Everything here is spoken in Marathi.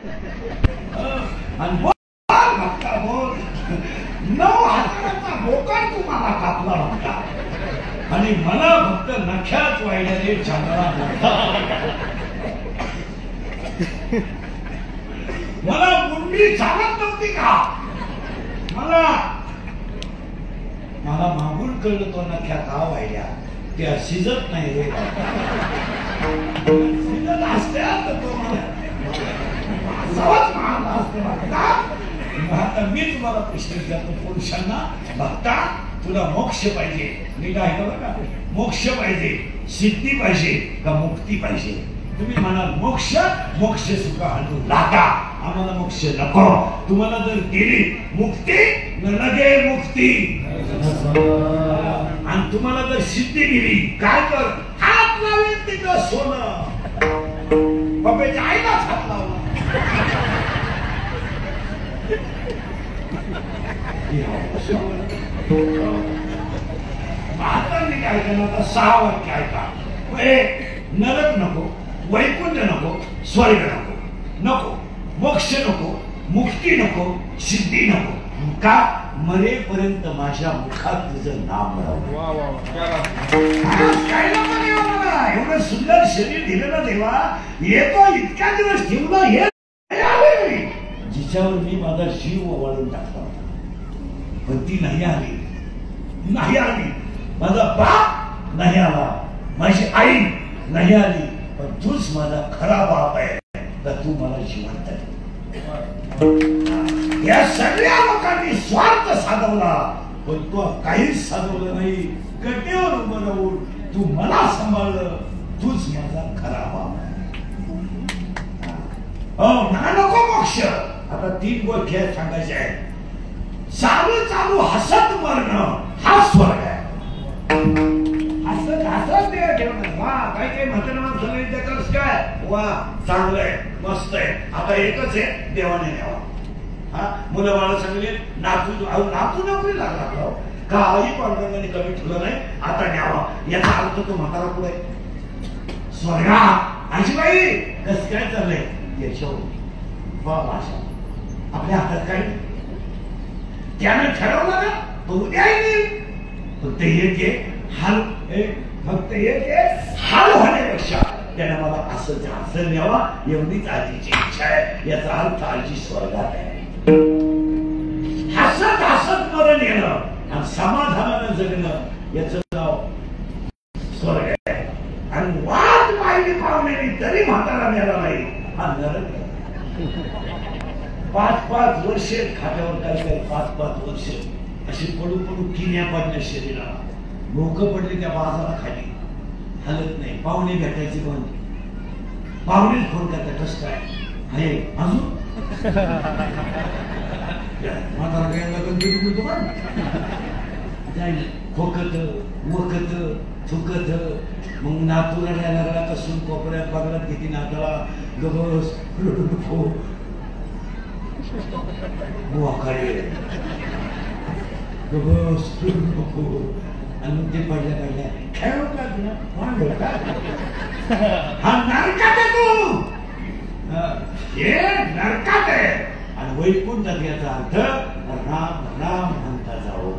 आणि भक्ता बोल 9 हजाराचा बोकार तुम्हाला कापला होता आणि मला फक्त नख्यात वाहिल्याने चांगला मला मुंडी चालत नव्हती का? मला मागून कळलं तो नख्या का वाहिल्या त्या शिजत नाही रे शिजत असत्या तर तो मला आता मी तुम्हाला प्रश्न विचारतो पुरुषांना भक्ता तुला मोक्ष पाहिजे मी काय ऐकलं का मोक्ष पाहिजे सिद्धी पाहिजे का मुक्ती पाहिजे तुम्ही म्हणाल मोक्ष सुख आणू लागा आम्हाला मोक्ष नको तुम्हाला जर दिली मुक्ती न लगे मुक्ती आणि तुम्हाला जर सिद्धी दिली काय कर हात लावेल तिथं सोनं बाबाच्या आईलाच हात लावला महात्मांनी काय केलं आता 6 वाक्य ऐका नरक नको वैकुंठ नको स्वर्ग नको मोक्ष नको मुक्ती नको सिद्धी नको का मरेपर्यंत माझ्या मुखात तुझं नाम राहू एवढं सुंदर शरीर दिलं ना देवा येतो इतक्या दिवस ठेवलं हे जिच्यावर मी माझा जीव ओवाळून टाकला होता पण ती नाही आली माझा बाप नाही आला माझी आई नाही आली पण तूच माझा खरा बाप आहे तर तू मला जिवंत आहे या सगळ्या लोकांनी स्वार्थ साधवला पण तू काहीच साधवलं नाही कटेवर उभं राहून तू मला सांभाळलं तूच माझा खरा बाप आहे मला नको मोक्ष आता 3 गोष्टी सांगायच्या आहेत चालू हसत मरणं हा स्वर्ग आहे हसत ते ठेवणं वा काही म्हातारा माणसाला कसं काय वा चांगलंय मस्त आहे आता एकच आहे देवाने न्यावा हा मुलं बाळ चांगले नातू नोकरी लागला का आई पांडुरंगाने कमी ठेवलं नाही आता न्यावा याचा अर्थ तो म्हातारा पुढे स्वर्गा आजीबाई कसं काय चाललंय याच्यावर भाषा आपल्या हातात काय त्यानं ठरवलं ना तो उद्या येईल फक्त हाल होण्यापेक्षा त्यानं मला असं न्यावा एवढीच आजीची इच्छा आहे याचा अर्थ आजी स्वर्गात आहे हसत मरण येणं आणि समाधानानं जगणं याचं नाव स्वर्ग आहे आणि वाद पाहिली पाहुणे तरी म्हातारा मिळाला नाही हा नरक आहे 5-5 वर्ष खात्यावर काय 5-5 वर्ष अशी पडू किन्या पडल्या शरीराला भोक पडली त्या बाजाला खाली हलत नाही पाहुणे भेटायचे बंद पाहुणे फोन करतात कसं काय आहे अजून म्हातारा काय खोकत वखत थुकत मग नातूला येणारा कसून कोपऱ्यात बागलात किती नाताला गबस आणि ते पडल्या खेळू का हा नरकात आहे तू हे नरकात आहे आणि वैकुंठात याचा अर्थ राम राम म्हणता जाऊ